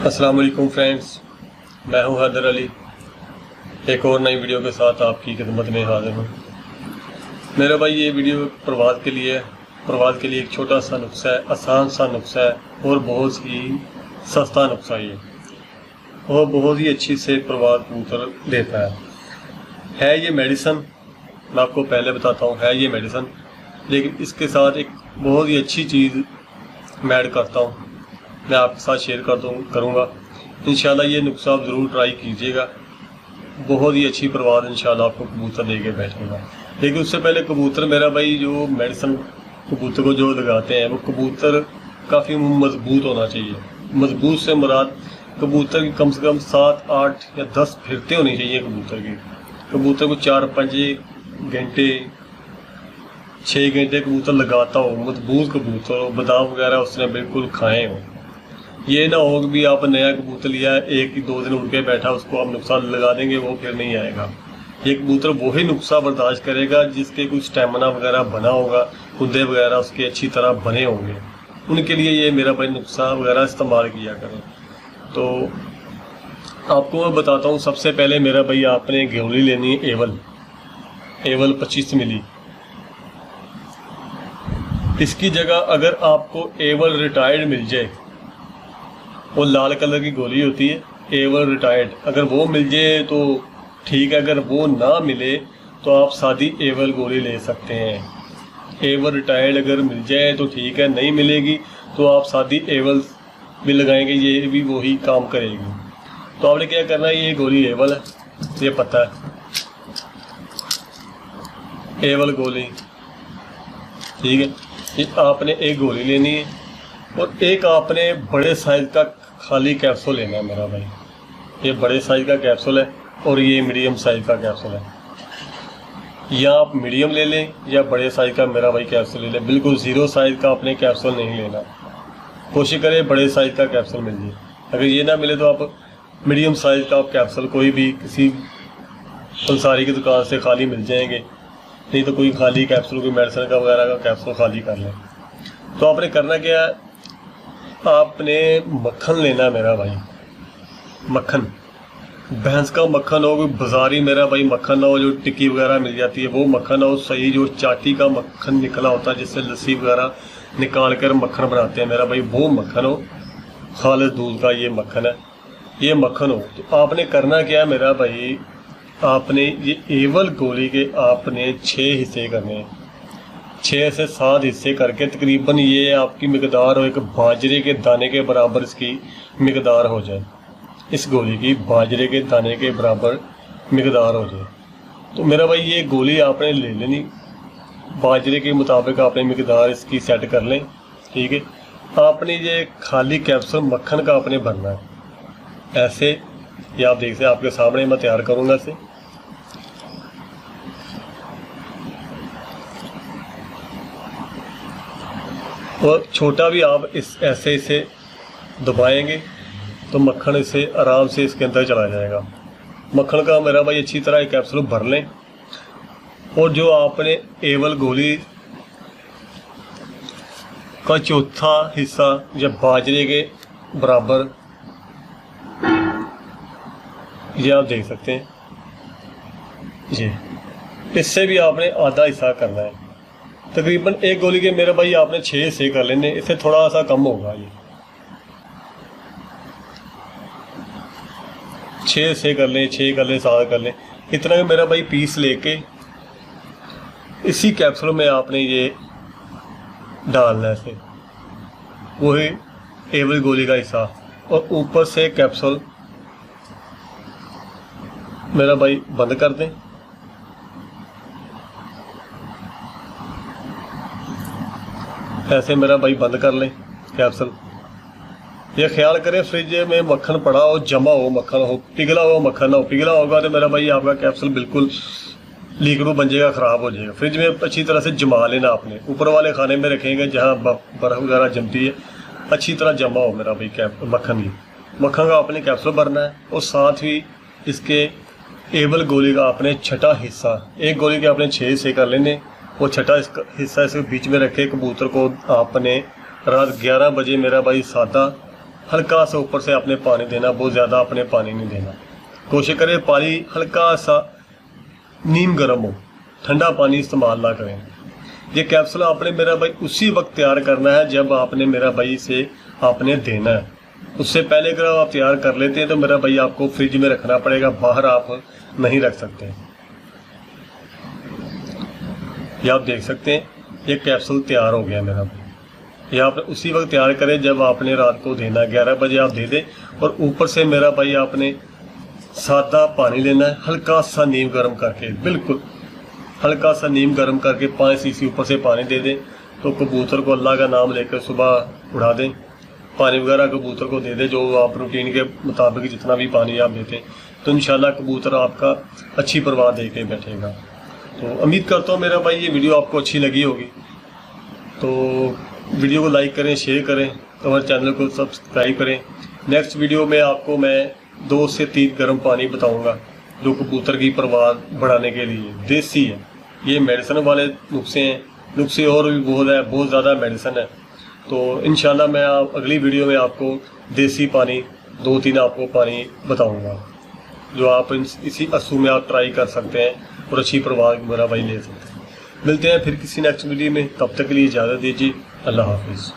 अस्सलाम वालेकुम फ्रेंड्स, मैं हूं हैदर अली। एक और नई वीडियो के साथ आपकी खिदमत में हाजिर हूं। मेरा भाई ये वीडियो प्रवाद के लिए एक छोटा सा नुस्खा है, आसान सा नुस्खा है और बहुत ही सस्ता नुस्खा ये, और बहुत ही अच्छी से प्रवाद कबूतर देता है ये मेडिसन। मैं आपको पहले बताता हूँ, है ये मेडिसन, लेकिन इसके साथ एक बहुत ही अच्छी चीज़ मैं ऐड करता हूँ, मैं आपके साथ शेयर करूँगा। इंशाल्लाह ये नुस्खा आप ज़रूर ट्राई कीजिएगा। बहुत ही अच्छी प्रवाद इंशाल्लाह आपको कबूतर दे के बैठेगा। लेकिन उससे पहले कबूतर मेरा भाई जो मेडिसिन कबूतर को जो लगाते हैं वो कबूतर काफ़ी मजबूत होना चाहिए। मजबूत से मुराद कबूतर की कम से कम 7, 8 या 10 फिरते होनी चाहिए कबूतर की। कबूतर को 4-5 घंटे 6 घंटे कबूतर लगाता हो, मजबूत कबूतर हो, बादाम वगैरह उसने बिल्कुल खाए हो। ये ना हो कि भी आप नया कबूतर लिया, 1-2 दिन उड़ के बैठा, उसको आप नुस्खा लगा देंगे, वो फिर नहीं आएगा। ये कबूतर वही नुस्खा बर्दाश्त करेगा जिसके कुछ स्टेमिना वगैरह बना होगा, कुंदे वगैरह उसके अच्छी तरह बने होंगे। उनके लिए ये मेरा भाई नुस्खा वगैरह इस्तेमाल किया करें। तो आपको मैं बताता हूँ, सबसे पहले मेरा भाई आपने गोली लेनी है एवल 25 मिली। इसकी जगह अगर आपको एवल रिटायर्ड मिल जाए, वो लाल कलर की गोली होती है एवल रिटायर्ड, अगर वो मिल जाए तो ठीक है, अगर वो ना मिले तो आप सादी एवल गोली ले सकते हैं। एवल रिटायर्ड अगर मिल जाए तो ठीक है, नहीं मिलेगी तो आप सादी एवल भी लगाएंगे, ये भी वही काम करेगी। तो आपने क्या करना है, ये गोली एवल है, ये पता है एवल गोली, ठीक है। ये आपने एक गोली लेनी है और एक आपने बड़े साइज़ का खाली कैप्सूल लेना है मेरा भाई। ये बड़े साइज़ का कैप्सूल है और ये मीडियम साइज़ का कैप्सूल है। या आप मीडियम ले लें या बड़े साइज़ का मेरा भाई कैप्सूल ले लें। बिल्कुल 0 साइज़ का आपने कैप्सूल नहीं लेना, कोशिश करें बड़े साइज़ का कैप्सूल मिल जाए। अगर ये ना मिले तो आप मीडियम साइज़ का आप कैप्सूल कोई भी किसी पंसारी की दुकान से खाली मिल जाएंगे, नहीं तो कोई खाली कैप्सूल, कोई मेडिसिन का वगैरह का कैप्सूल खाली कर लें। तो आपने करना क्या है, आपने मक्खन लेना है मेरा भाई। मक्खन, भैंस का मक्खन हो, कोई बाजारी मेरा भाई मक्खन ना हो जो टिक्की वगैरह मिल जाती है, वो मक्खन हो सही, जो चाटी का मक्खन निकला होता है जिससे लस्सी वगैरह निकाल कर मक्खन बनाते हैं मेरा भाई, वो मक्खन हो, खालिस दूध का ये मक्खन है, ये मक्खन हो। तो आपने करना क्या है मेरा भाई, आपने ये एवल गोली के आपने 6 हिस्से करने हैं। 6 से 7 हिस्से करके तकरीबन ये आपकी मिकदार हो, एक बाजरे के दाने के बराबर इसकी मिकदार हो जाए, इस गोली की बाजरे के दाने के बराबर मिकदार हो जाए। तो मेरा भाई ये गोली आपने ले लेनी, बाजरे के मुताबिक आपने मिकदार इसकी सेट कर लें, ठीक है। आपने ये खाली कैप्सूल मक्खन का आपने भरना है ऐसे, ये आप देख सकते हैं, आपके सामने मैं तैयार करूँगा इसे। और छोटा भी आप ऐसे इसे दबाएंगे तो मक्खन इसे आराम से इसके अंदर चला जाएगा। मक्खन का मेरा भाई अच्छी तरह एक कैप्सूल भर लें, और जो आपने एवल गोली का चौथा हिस्सा जब बाजरे के बराबर, ये आप देख सकते हैं, ये इससे भी आपने आधा हिस्सा करना है। तकरीबन एक गोली के मेरे भाई आपने 6 हिस्से कर लेने, इससे थोड़ा सा कम होगा, ये 6 हिस्से कर लें, 6 कर लें, 7 कर लें, इतना मेरा भाई पीस लेके इसी कैप्सूल में आपने ये डालना है इसे, वही एवल गोली का हिस्सा, और ऊपर से कैप्सूल मेरा भाई बंद कर दें। ऐसे मेरा भाई बंद कर लें कैप्सूल। ये ख्याल करें फ्रिज में मक्खन पड़ा हो, जमा हो मक्खन हो, पिघला हुआ मक्खन ना हो। पिघला होगा तो मेरा भाई आपका कैप्सूल बिल्कुल लीकड़ू बन जाएगा, ख़राब हो जाएगा। फ्रिज में अच्छी तरह से जमा लेना आपने, ऊपर वाले खाने में रखेंगे जहाँ बर्फ़ वगैरह जमती है, अच्छी तरह जमा हो मेरा भाई मक्खन का आपने कैप्सूल भरना है। और साथ ही इसके एवल गोली का आपने छठा हिस्सा, एक गोली के आपने 6 हिस्से कर लेने, वो छठा हिस्सा इसके बीच में रखे। कबूतर को आपने रात 11 बजे मेरा भाई सादा हल्का सा ऊपर से आपने पानी देना, बहुत ज़्यादा आपने पानी नहीं देना। कोशिश करें पानी हल्का सा नीम गर्म हो, ठंडा पानी इस्तेमाल ना करें। ये कैप्सूल आपने मेरा भाई उसी वक्त तैयार करना है जब आपने मेरा भाई इसे आपने देना है। उससे पहले अगर आप तैयार कर लेते हैं तो मेरा भाई आपको फ्रिज में रखना पड़ेगा, बाहर आप नहीं रख सकते। ये आप देख सकते हैं ये कैप्सूल तैयार हो गया मेरा भाई। ये आप उसी वक्त तैयार करें जब आपने रात को देना, 11 बजे आप दे दें। और ऊपर से मेरा भाई आपने सादा पानी लेना है, हल्का सा नीम गर्म करके, बिल्कुल हल्का सा नीम गर्म करके 5 सीसी ऊपर से पानी दे दें। तो कबूतर को अल्लाह का नाम लेकर सुबह उड़ा दें। पानी वगैरह कबूतर को दे दें, जो आप रूटीन के मुताबिक जितना भी पानी आप देते तो इंशाल्लाह कबूतर आपका अच्छी परवाह दे के बैठेगा। तो उम्मीद करता हूँ मेरा भाई ये वीडियो आपको अच्छी लगी होगी। तो वीडियो को लाइक करें, शेयर करें, तो हमारे चैनल को सब्सक्राइब करें। नेक्स्ट वीडियो में आपको मैं 2 से 3 गर्म पानी बताऊंगा जो कबूतर की परवाह बढ़ाने के लिए देसी है। ये मेडिसिन वाले नुस्खे हैं, नुस्खे और भी बहुत ज़्यादा मेडिसिन है। तो इंशाल्लाह मैं अगली वीडियो में आपको देसी पानी 2-3 आपको पानी बताऊंगा जो आप इसी अस्सू में आप ट्राई कर सकते हैं और अच्छी परवाह मेरा भाई ले सकते हैं। मिलते हैं फिर किसी नेक्स्ट वीडियो में, तब तक के लिए इजाज़त दीजिए। अल्लाह हाफिज़।